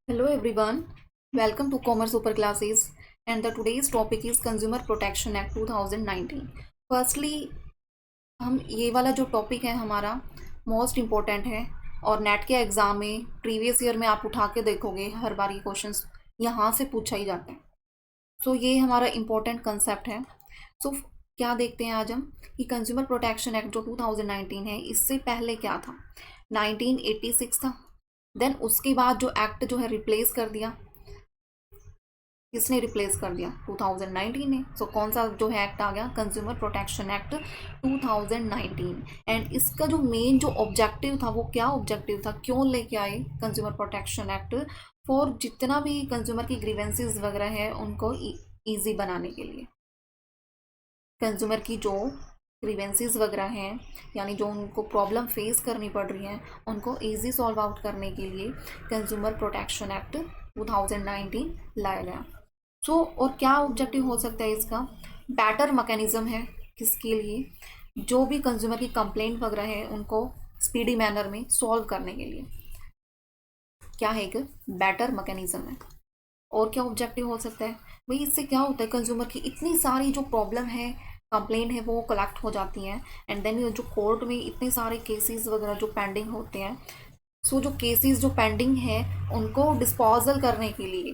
Hello everyone, welcome to Commerce Super Classes and the today's topic is Consumer Protection Act 2019. Firstly, हम ये वाला जो topic है हमारा मोस्ट इम्पोर्टेंट है और नेट के एग्ज़ाम में प्रीवियस ईयर में आप उठा के देखोगे हर बार ये क्वेश्चंस यहाँ से पूछा ही जाता है। सो ये हमारा इम्पोर्टेंट कंसेप्ट है। सो क्या देखते हैं आज हम कि कंज्यूमर प्रोटेक्शन एक्ट जो 2019 है इससे पहले क्या था। 1986 था, देन उसके बाद जो एक्ट जो है रिप्लेस कर दिया, किसने रिप्लेस कर दिया? 2019 ने। सो कौन सा जो है एक्ट आ गया? Consumer protection act 2019। एंड इसका जो मेन जो ऑब्जेक्टिव था वो क्या ऑब्जेक्टिव था, क्यों लेके आए कंज्यूमर प्रोटेक्शन एक्ट? फॉर जितना भी कंज्यूमर की ग्रीवेंसेस वगैरह है उनको ईजी बनाने के लिए। कंज्यूमर की जो ग्रीवेंसेस वगैरह हैं यानी जो उनको प्रॉब्लम फेस करनी पड़ रही हैं उनको इजी सॉल्व आउट करने के लिए कंज्यूमर प्रोटेक्शन एक्ट 2019 लाया गया। सो और क्या ऑब्जेक्टिव हो सकता है इसका? बेटर मैकेनिज्म है किसके लिए? जो भी कंज्यूमर की कंप्लेंट वगैरह है उनको स्पीडी मैनर में सॉल्व करने के लिए। क्या है? एक बेटर मैकेनिज्म है। और क्या ऑब्जेक्टिव हो सकता है भाई? इससे क्या होता है, कंज्यूमर की इतनी सारी जो प्रॉब्लम है, कंप्लेंट है, वो कलेक्ट हो जाती हैं एंड देन जो कोर्ट में इतने सारे केसेस वगैरह जो पेंडिंग होते हैं, सो जो केसेस जो पेंडिंग है उनको डिस्पोजल करने के लिए,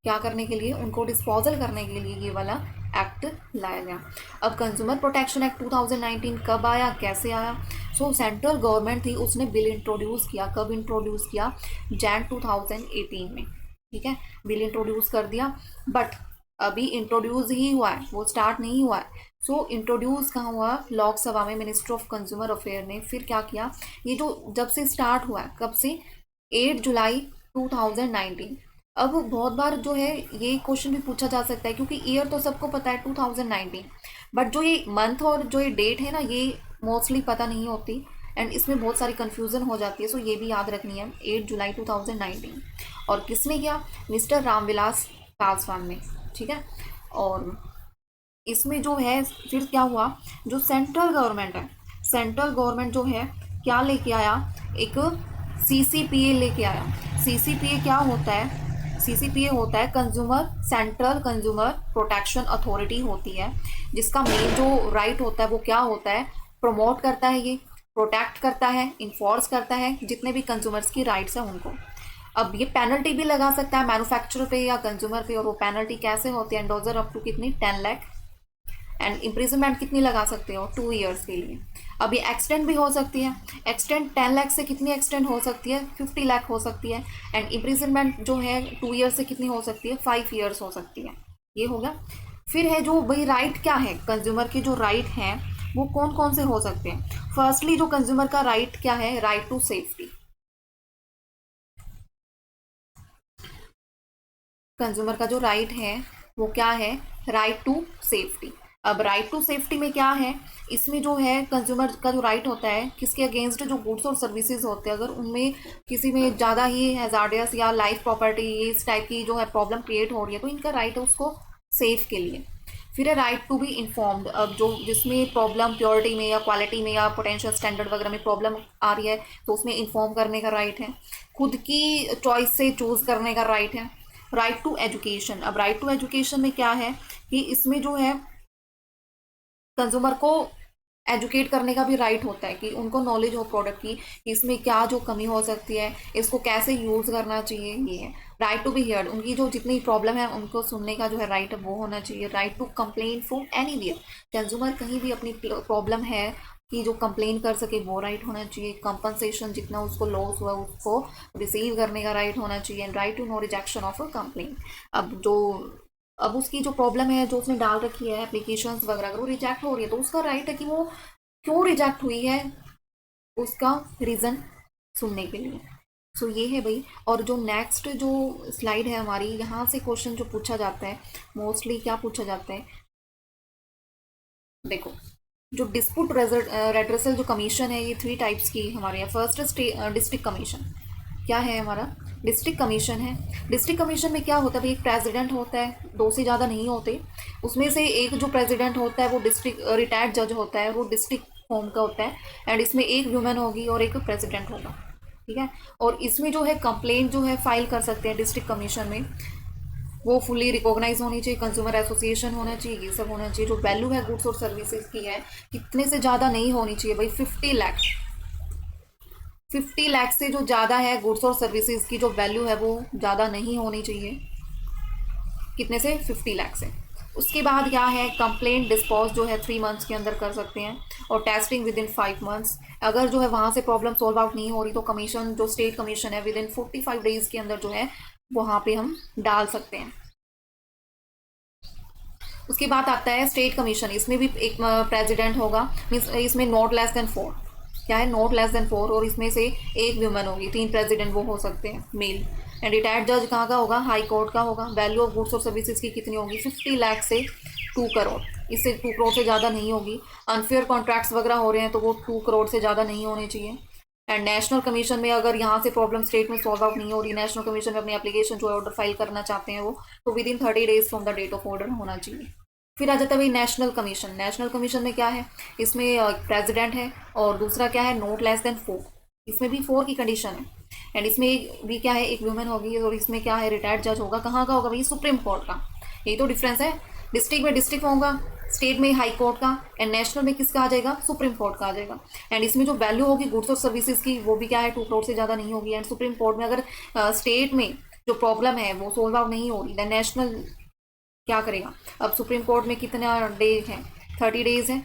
क्या करने के लिए? उनको डिस्पोजल करने के लिए ये वाला एक्ट लाया गया। अब कंज्यूमर प्रोटेक्शन एक्ट 2019 कब आया, कैसे आया? सो सेंट्रल गवर्नमेंट थी, उसने बिल इंट्रोड्यूस किया। कब इंट्रोड्यूस किया? जैन 2018 में। ठीक है, बिल इंट्रोड्यूस कर दिया, बट अभी इंट्रोड्यूस ही हुआ है, वो स्टार्ट नहीं हुआ है। सो इंट्रोड्यूस कहाँ हुआ? लोकसभा में मिनिस्टर ऑफ कंज्यूमर अफेयर ने फिर क्या किया, ये जो जब से स्टार्ट हुआ है, कब से? 8 जुलाई 2019। अब बहुत बार जो है ये क्वेश्चन भी पूछा जा सकता है क्योंकि ईयर तो सबको पता है 2019, बट जो ये मंथ और जो ये डेट है ना ये मोस्टली पता नहीं होती एंड इसमें बहुत सारी कन्फ्यूज़न हो जाती है। सो ये भी याद रखनी है, 8 जुलाई 2019। और किसने किया? मिस्टर रामविलास पासवान ने। ठीक है, और इसमें जो है फिर क्या हुआ, जो सेंट्रल गवर्नमेंट है, सेंट्रल गवर्नमेंट जो है क्या लेके आया? एक सीसीपीए लेके आया। सीसीपीए क्या होता है? सीसीपीए होता है consumer central consumer protection authority होती है, जिसका मेन जो राइट होता है वो क्या होता है? प्रमोट करता है, ये प्रोटेक्ट करता है, इन्फोर्स करता है जितने भी कंज्यूमर्स की राइट्स हैं उनको। अब ये पेनल्टी भी लगा सकता है मैन्युफैक्चरर पे या कंज्यूमर पे, और वो पेनल्टी कैसे होती है? एंडोजर अप टू कितनी? 10 लाख। एंड इम्प्रिजनमेंट कितनी लगा सकते हो? 2 ईयर्स के लिए। अब ये एक्सटेंड भी हो सकती है। एक्सटेंड 10 लाख से कितनी एक्सटेंड हो सकती है? 50 लाख हो सकती है। एंड इम्प्रिजनमेंट जो है 2 ईयर से कितनी हो सकती है? 5 ईयर्स हो सकती है। ये होगा। फिर है जो भाई राइट क्या है, कंज्यूमर के जो राइट हैं वो कौन कौन से हो सकते हैं? फर्स्टली जो कंज्यूमर का राइट क्या है? Right to safety. कंज्यूमर का जो राइट है वो क्या है? Right to safety. अब राइट टू सेफ्टी में क्या है? इसमें जो है कंज्यूमर का जो राइट होता है, किसके अगेंस्ट? जो गुड्स और सर्विसेज होते हैं, अगर उनमें किसी में ज़्यादा ही हैजार्डियस या लाइफ प्रॉपर्टी इस टाइप की जो है प्रॉब्लम क्रिएट हो रही है तो इनका राइट है उसको सेफ के लिए। फिर है राइट टू बी इन्फॉर्म्ड। अब जो जिसमें प्रॉब्लम प्योरिटी में या क्वालिटी में या पोटेंशियल स्टैंडर्ड वगैरह में प्रॉब्लम आ रही है तो उसमें इन्फॉर्म करने का राइट है। खुद की चॉइस से चूज़ करने का राइट है। Right to education. अब राइट टू एजुकेशन में क्या है कि इसमें जो है कंज्यूमर को एजुकेट करने का भी राइट होता है कि उनको नॉलेज हो प्रोडक्ट की कि इसमें क्या जो कमी हो सकती है, इसको कैसे यूज़ करना चाहिए। ये है राइट टू बी हियर्ड। उनकी जो जितनी प्रॉब्लम है उनको सुनने का जो है राइट वो होना चाहिए। Right to complain from anywhere. Consumer कहीं भी अपनी प्रॉब्लम है कि जो कंप्लेन कर सके वो राइट होना चाहिए। कंपनसेशन जितना उसको लॉस हुआ उसको रिसीव करने का राइट होना चाहिए। And right to no rejection of a complain. अब उसकी जो प्रॉब्लम है जो उसने डाल रखी है एप्लीकेशंस वगैरह, अगर वो रिजेक्ट हो रही है तो उसका राइट है कि वो क्यों रिजेक्ट हुई है, उसका रीज़न सुनने के लिए। सो ये है भाई। और जो नेक्स्ट जो स्लाइड है हमारी, यहाँ से क्वेश्चन जो पूछा जाता है मोस्टली क्या पूछा जाता है, देखो जो डिस्प्यूट रेड्रेसल जो कमीशन है ये 3 टाइप्स की हमारे यहाँ। First district commission. क्या है हमारा? डिस्ट्रिक्ट कमीशन है। डिस्ट्रिक्ट कमीशन में क्या होता है भाई? एक प्रेसिडेंट होता है, 2 से ज़्यादा नहीं होते। उसमें से एक जो प्रेसिडेंट होता है वो डिस्ट्रिक्ट रिटायर्ड जज होता है, वो डिस्ट्रिक्ट होम का होता है। एंड इसमें एक वुमेन होगी और एक प्रेसिडेंट होगा। ठीक है। और इसमें जो है कंप्लेंट जो है फाइल कर सकते हैं डिस्ट्रिक्ट कमीशन में, वो फुली रिकॉग्नाइज होनी चाहिए, कंज्यूमर एसोसिएशन होना चाहिए, ये सब होना चाहिए। जो वैल्यू है गुड्स और सर्विसेज की है कितने से ज़्यादा नहीं होनी चाहिए भाई, 50 लाख। 50 लाख से जो ज़्यादा है गुड्स और सर्विसेज की जो वैल्यू है वो ज़्यादा नहीं होनी चाहिए। कितने से, 50 लाख से। उसके बाद क्या है, कंप्लेंट डिस्पोज जो है 3 मंथ्स के अंदर कर सकते हैं, और टेस्टिंग विद इन 5 मंथ्स। अगर जो है वहाँ से प्रॉब्लम सॉल्व आउट नहीं हो रही तो कमीशन, जो स्टेट कमीशन है, विद इन 45 डेज के अंदर जो है वहाँ पे हम डाल सकते हैं। उसके बाद आता है स्टेट कमीशन, इसमें भी एक प्रेसिडेंट होगा, मीन्स इसमें नॉट लेस देन 4, क्या है, नॉट लेस देन 4, और इसमें से एक वुमेन होगी, 3 प्रेसिडेंट वो हो सकते हैं मेल। एंड रिटायर्ड जज कहाँ का होगा, हाई कोर्ट का होगा। वैल्यू ऑफ गुड्स और सर्विसेज की कितनी होगी, 50 लाख से 2 करोड़, इससे 2 करोड़ से ज़्यादा नहीं होगी। अनफेयर कॉन्ट्रैक्ट्स वगैरह हो रहे हैं तो वो 2 करोड़ से ज़्यादा नहीं होने चाहिए। एंड नेशनल कमीशन में अगर यहाँ से प्रॉब्लम स्टेट में सॉल्व आउट नहीं हो रही, नेशनल कमीशन में अपनी एप्लीकेशन जो है ऑर्डर फाइल करना चाहते हैं वो, तो within 30 days from the date of order होना चाहिए। फिर आ जाता है भाई नेशनल कमीशन। नेशनल कमीशन में क्या है, इसमें प्रेसिडेंट है, और दूसरा क्या है, नोट लेस देन 4, इसमें भी 4 की कंडीशन है। एंड इसमें एक भी क्या है, एक वुमेन होगी, और इसमें क्या है, रिटायर्ड जज होगा। कहाँ का होगा भाई, सुप्रीम कोर्ट का। यही तो डिफरेंस है, डिस्ट्रिक्ट में डिस्ट्रिक्ट होगा, स्टेट में हाई कोर्ट का, एंड नेशनल में किसका आ जाएगा, सुप्रीम कोर्ट का आ जाएगा। एंड इसमें जो वैल्यू होगी गुड्स और सर्विसेज की वो भी क्या है, 2 करोड़ से ज़्यादा नहीं होगी। एंड सुप्रीम कोर्ट में अगर स्टेट में जो प्रॉब्लम है वो सोल्व आउट नहीं हो रही, देन नेशनल क्या करेगा। अब सुप्रीम कोर्ट में कितना डे है, 30 डेज है,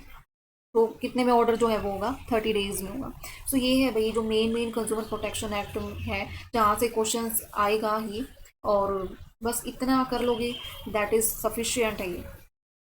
तो कितने में ऑर्डर जो है वो होगा, 30 डेज में होगा। सो ये है भाई जो मेन कंज्यूमर प्रोटेक्शन एक्ट है, जहाँ से क्वेश्चंस आएगा ही, और बस इतना कर लोगे दैट इज़ सफिशियंट है ये।